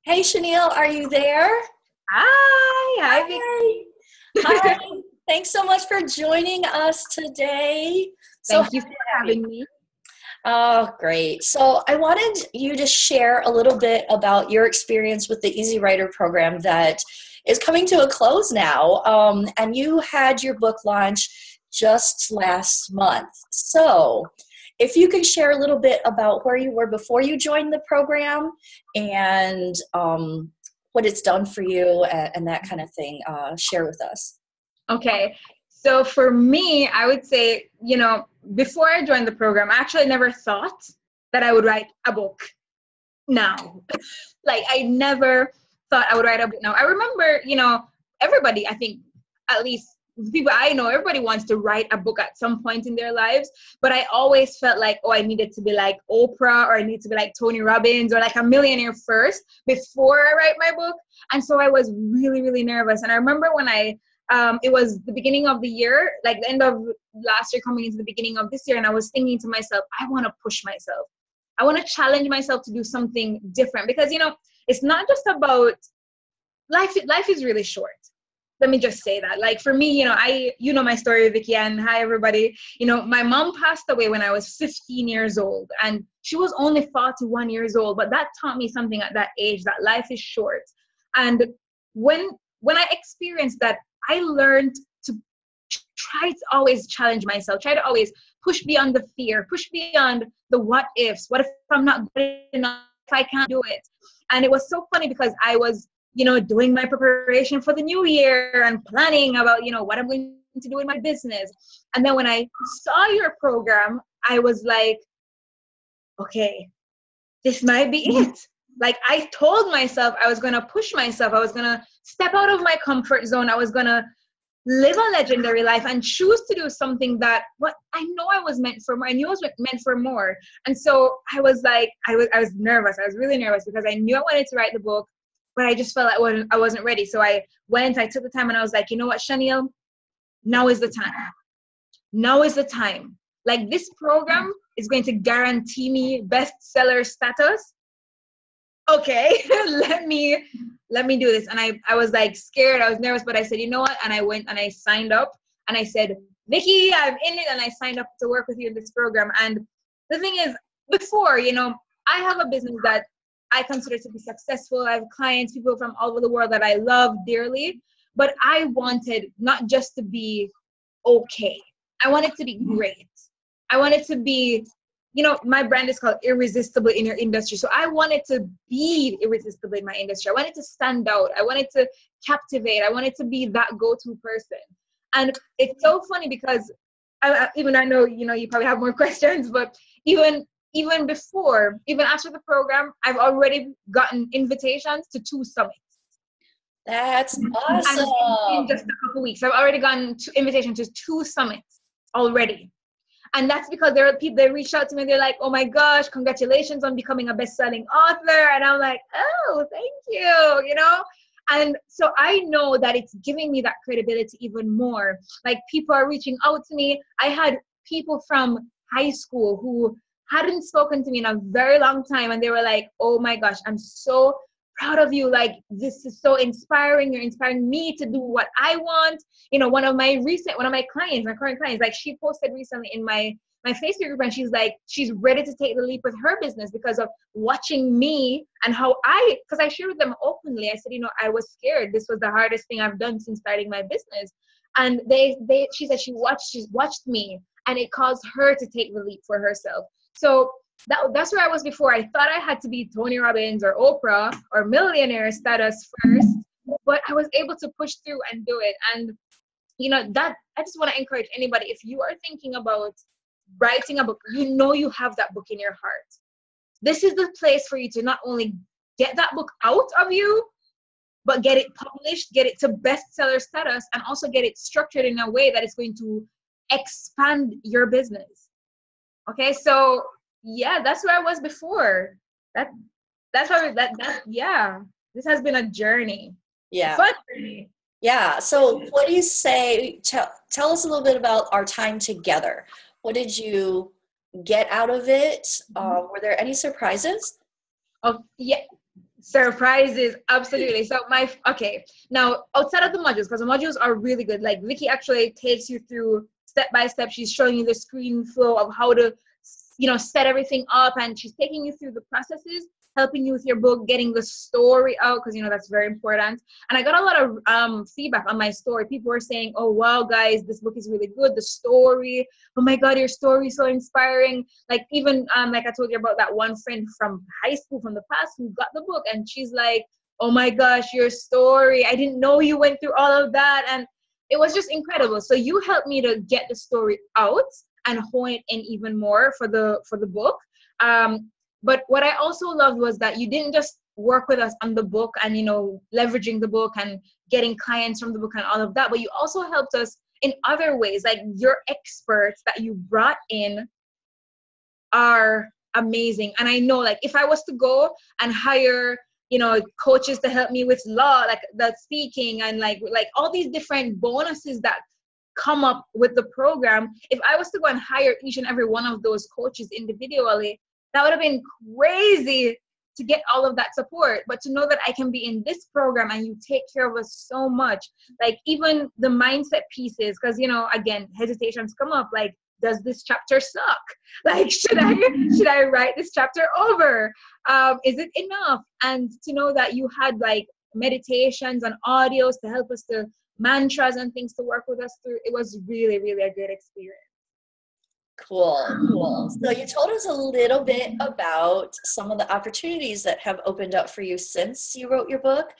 Hey, Shaneil, are you there? Hi, Vicky. Hi. Hi. Thanks so much for joining us today. So Thank happy you for to have you. having me. Oh, great. So I wanted you to share a little bit about your experience with the Easy Writer program that is coming to a close now. And you had your book launch just last month. So if you can share a little bit about where you were before you joined the program and what it's done for you and that kind of thing, share with us. Okay. So for me, I would say, before I joined the program, I actually never thought that I would write a book now. Like I never thought I would write a book now. I remember, everybody, I think, at least the people I know, everybody wants to write a book at some point in their lives. But I always felt like, oh, I needed to be like Oprah, or I need to be like Tony Robbins, or like a millionaire first before I write my book. And so I was really, really nervous. And I remember when it was the beginning of the year, like the end of last year coming into the beginning of this year. And I was thinking to myself, I want to push myself. I want to challenge myself to do something different because, it's not just about life. Life is really short. Let me just say that. Like for me, my story, Vicky, and hi, everybody. My mom passed away when I was 15 years old, and she was only 41 years old. But that taught me something at that age, that life is short. And when I experienced that, I learned to try to always challenge myself, try to always push beyond the fear, push beyond the what ifs. What if I'm not good enough? If I can't do it? And it was so funny because I was, doing my preparation for the new year and planning about, what I'm going to do in my business. And then when I saw your program, I was like, okay, this might be it. Like I told myself I was going to push myself. I was going to step out of my comfort zone. I was going to live a legendary life and choose to do something that what I know I was meant for more. I knew I was meant for more. And so I was like, I was nervous. I was really nervous because I knew I wanted to write the book, but I just felt like I wasn't ready. So I took the time and I was like, you know what, Shaneil, now is the time. Now is the time. Like this program is going to guarantee me bestseller status. Okay, let me do this. And I was like scared, I was nervous, but I said, you know what? And I went and I signed up and I said, Vicky, I'm in it. And I signed up to work with you in this program. And the thing is, before, I have a business that I consider to be successful. I have clients, people from all over the world that I love dearly, but I wanted not just to be okay. I wanted to be great. I wanted to be, my brand is called Irresistible in Your Industry. So I wanted to be irresistible in my industry. I wanted to stand out. I wanted to captivate. I wanted to be that go-to person. And it's so funny because even I know, you probably have more questions, but even before, even after the program, I've already gotten invitations to 2 summits. That's And in awesome. just a couple weeks, I've already gotten invitation to 2 summits already. And that's because there are people, they reach out to me, they're like, oh my gosh, congratulations on becoming a best-selling author. And I'm like, oh, thank you, And so I know that it's giving me that credibility even more. Like people are reaching out to me. I had people from high school who hadn't spoken to me in a very long time. And they were like, oh my gosh, I'm so proud of you. Like, this is so inspiring. You're inspiring me to do what I want. One of my clients, my current clients, like she posted recently in my Facebook group, and she's like, she's ready to take the leap with her business because of watching me and how because I shared with them openly. I said, I was scared. This was the hardest thing I've done since starting my business. And she said she watched me, and it caused her to take the leap for herself. So that's where I was before. I thought I had to be Tony Robbins or Oprah or millionaire status first, but I was able to push through and do it. And that I just want to encourage anybody, if you are thinking about writing a book, you have that book in your heart. This is the place for you to not only get that book out of you, but get it published, get it to bestseller status, and also get it structured in a way that is going to expand your business. Okay, so yeah, that's where I was before. That's why yeah. This has been a journey. Yeah. Fun journey. Yeah. So what do you say? Tell us a little bit about our time together. What did you get out of it? Were there any surprises? Oh, yeah. Surprises, absolutely. So okay, now outside of the modules, because the modules are really good. Like Vicky actually takes you through step by step. She's showing you the screen flow of how to, set everything up, and she's taking you through the processes, helping you with your book, getting the story out, because that's very important. And I got a lot of feedback on my story. People were saying, "Oh wow, guys, this book is really good. The story, oh my God, your story is so inspiring." Like even like I told you about that one friend from high school from the past who got the book, and she's like, "Oh my gosh, your story! I didn't know you went through all of that," and it was just incredible. So you helped me to get the story out and hone it in even more for the book. But what I also loved was that you didn't just work with us on the book and, leveraging the book and getting clients from the book and all of that, but you also helped us in other ways. Like your experts that you brought in are amazing. And I know, like, if I was to go and hire, coaches to help me with law, like the speaking and like all these different bonuses that come up with the program, if I was to go and hire each and every one of those coaches individually, that would have been crazy to get all of that support. But to know that I can be in this program and you take care of us so much, like even the mindset pieces, because, again, hesitations come up, like, does this chapter suck? Like, should I write this chapter over? Is it enough? And to know that you had like meditations and audios to help us, to mantras and things to work with us through, it was really, really a good experience. Cool. So you told us a little bit about some of the opportunities that have opened up for you since you wrote your book.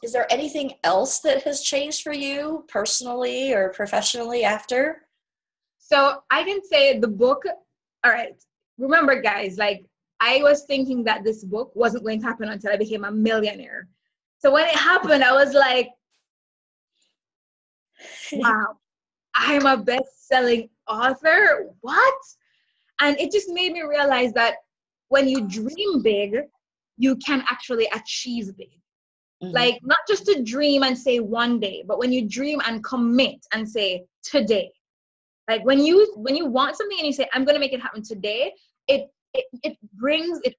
Is there anything else that has changed for you personally or professionally after? So I can say the book, all right, remember guys, like I was thinking that this book wasn't going to happen until I became a millionaire. So when it happened, I was like, wow, I'm a best-selling author? What? And it just made me realize that when you dream big, you can actually achieve big. Mm-hmm. Like not just to dream and say one day, but when you dream and commit and say today. Like when you want something and you say, I'm going to make it happen today, it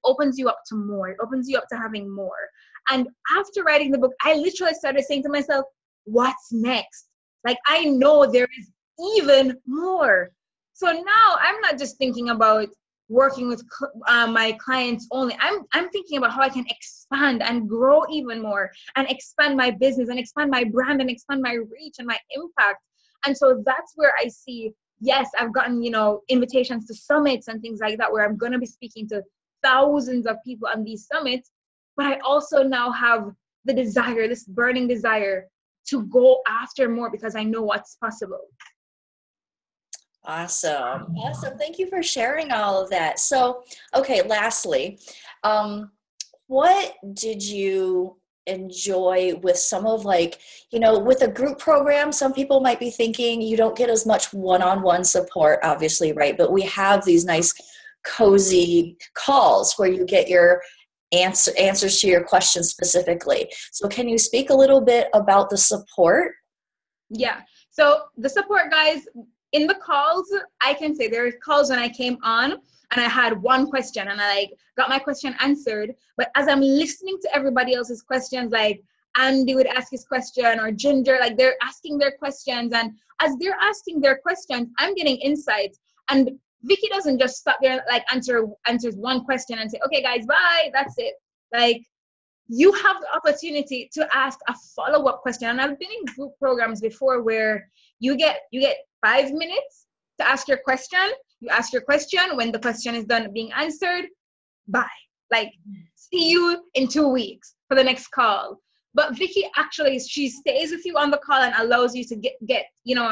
opens you up to more. It opens you up to having more. And after writing the book, I literally started saying to myself, what's next? Like, I know there is even more. So now I'm not just thinking about working with my clients only. I'm thinking about how I can expand and grow even more and expand my business and expand my brand and expand my reach and my impact. And so that's where I see, yes, I've gotten, invitations to summits and things like that, where I'm going to be speaking to thousands of people on these summits. But I also now have the desire, this burning desire to go after more because I know what's possible. Awesome. Thank you for sharing all of that. So, okay, lastly, what did you enjoy with some of with a group program? Some people might be thinking you don't get as much one-on-one support, obviously, right? But we have these nice cozy calls where you get your answers to your questions specifically. So can you speak a little bit about the support? Yeah. So the support, guys, in the calls, I can say there are calls when I came on and I had one question and I got my question answered. But as I'm listening to everybody else's questions, like Andy would ask his question or Ginger, like they're asking their questions. And as they're asking their questions, I'm getting insights. And Vicky doesn't just stop there, like answers one question and say, okay, guys, bye, that's it. Like you have the opportunity to ask a follow-up question. And I've been in group programs before where you get 5 minutes to ask your question. You ask your question. When the question is done being answered, bye. Like, see you in 2 weeks for the next call. But Vicky actually, she stays with you on the call and allows you to get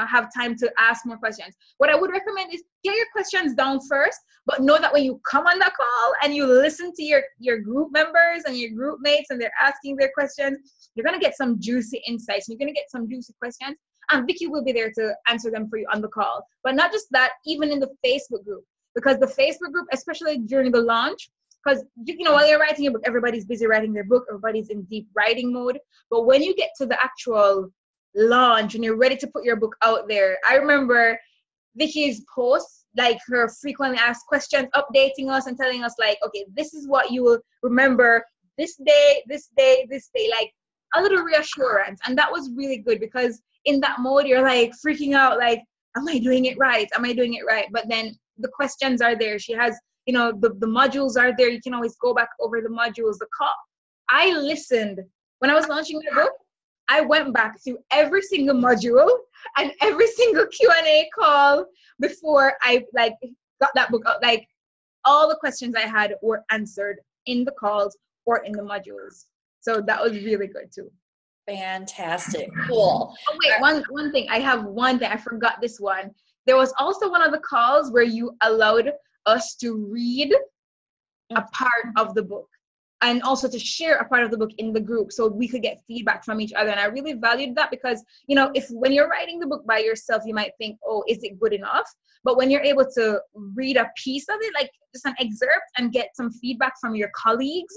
have time to ask more questions. What I would recommend is get your questions down first, but know that when you come on the call and you listen to your group members and your group mates and they're asking their questions, you're going to get some juicy insights. You're going to get some juicy questions. And Vicky will be there to answer them for you on the call. But not just that, even in the Facebook group. Because the Facebook group, especially during the launch, because, while you're writing your book, everybody's busy writing their book. Everybody's in deep writing mode. But when you get to the actual launch and you're ready to put your book out there, I remember Vicky's posts, like her frequently asked questions, updating us and telling us like, okay, this is what you will remember this day, this day, this day, like a little reassurance. And that was really good, because in that mode, you're like freaking out, like, am I doing it right? Am I doing it right? But then the questions are there. She has, the modules are there. You can always go back over the modules, the call. I listened when I was launching my book. I went back through every single module and every single Q&A call before I got that book out. Like, all the questions I had were answered in the calls or in the modules. So that was really good too. Fantastic. Cool. Oh wait, one thing. I have one thing. I forgot this one. There was also one of the calls where you allowed us to read a part of the book, and also to share a part of the book in the group, so we could get feedback from each other. And I really valued that, because when you're writing the book by yourself, you might think, oh, is it good enough? But when you're able to read a piece of it, like just an excerpt, and get some feedback from your colleagues,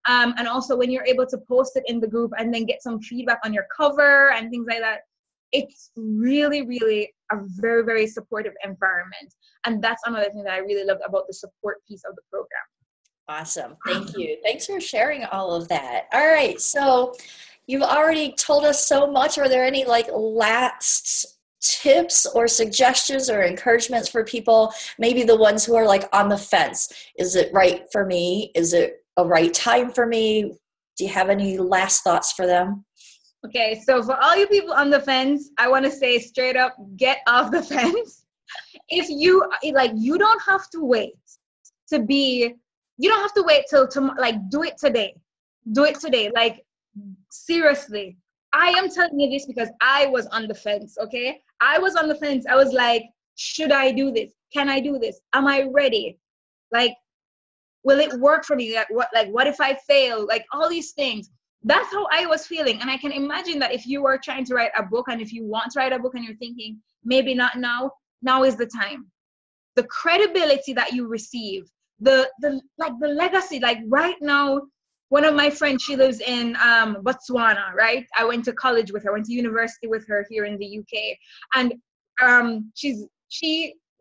and also when you're able to post it in the group and then get some feedback on your cover and things like that, it's really, really a very, very supportive environment. And that's another thing that I really loved about the support piece of the program. Awesome. Thank you. Thanks for sharing all of that. All right. So you've already told us so much. Are there any last tips or suggestions or encouragements for people, maybe the ones who are on the fence? Is it right for me? Is it a right time for me? Do you have any last thoughts for them? Okay, so for all you people on the fence, I want to say straight up, get off the fence. If you you don't have to wait you don't have to wait till tomorrow. Do it today. Do it today. Seriously, I am telling you this because I was on the fence. Okay, I was on the fence. I was like, should I do this? Can I do this? Am I ready? Will it work for me? What if I fail? All these things. That's how I was feeling. And I can imagine that if you are trying to write a book, and if you want to write a book and you're thinking, maybe not now, now is the time. The credibility that you receive, the legacy, right now, one of my friends, she lives in Botswana, right? I went to college with her, went to university with her here in the UK. And she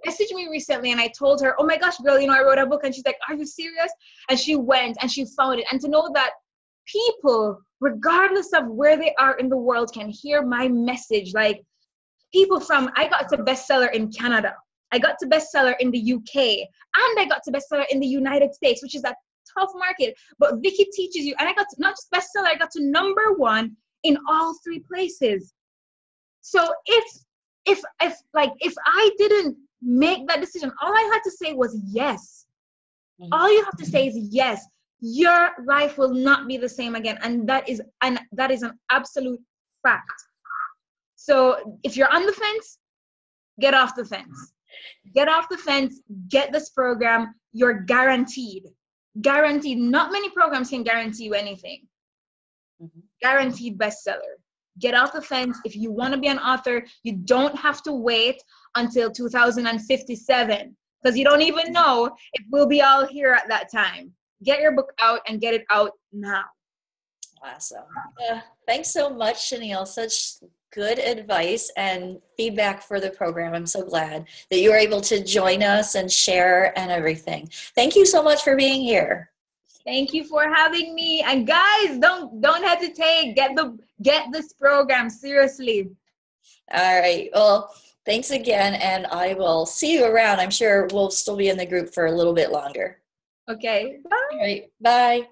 messaged me recently, and I told her, oh my gosh, girl, I wrote a book. And she's like, are you serious? And she went and she found it. And to know that people, regardless of where they are in the world, can hear my message. I got to bestseller in Canada, I got to bestseller in the UK, and I got to bestseller in the United States, which is a tough market. But Vicky teaches you, and I got to not just bestseller, I got to #1 in all 3 places. So if I didn't make that decision, all I had to say was yes. All you have to say is yes. Your life will not be the same again. And that is an absolute fact. So if you're on the fence, get off the fence. Get off the fence, get this program. You're guaranteed. Guaranteed. Not many programs can guarantee you anything. Guaranteed bestseller. Get off the fence. If you want to be an author, you don't have to wait until 2057, because you don't even know if we'll be all here at that time. Get your book out and get it out now. Awesome. Thanks so much, Shaneil. Such good advice and feedback for the program. I'm so glad that you were able to join us and share and everything. Thank you so much for being here. Thank you for having me. And guys, don't hesitate. Get this program, seriously. All right. Well, thanks again, and I will see you around. I'm sure we'll still be in the group for a little bit longer. Okay. Bye. All right. Bye.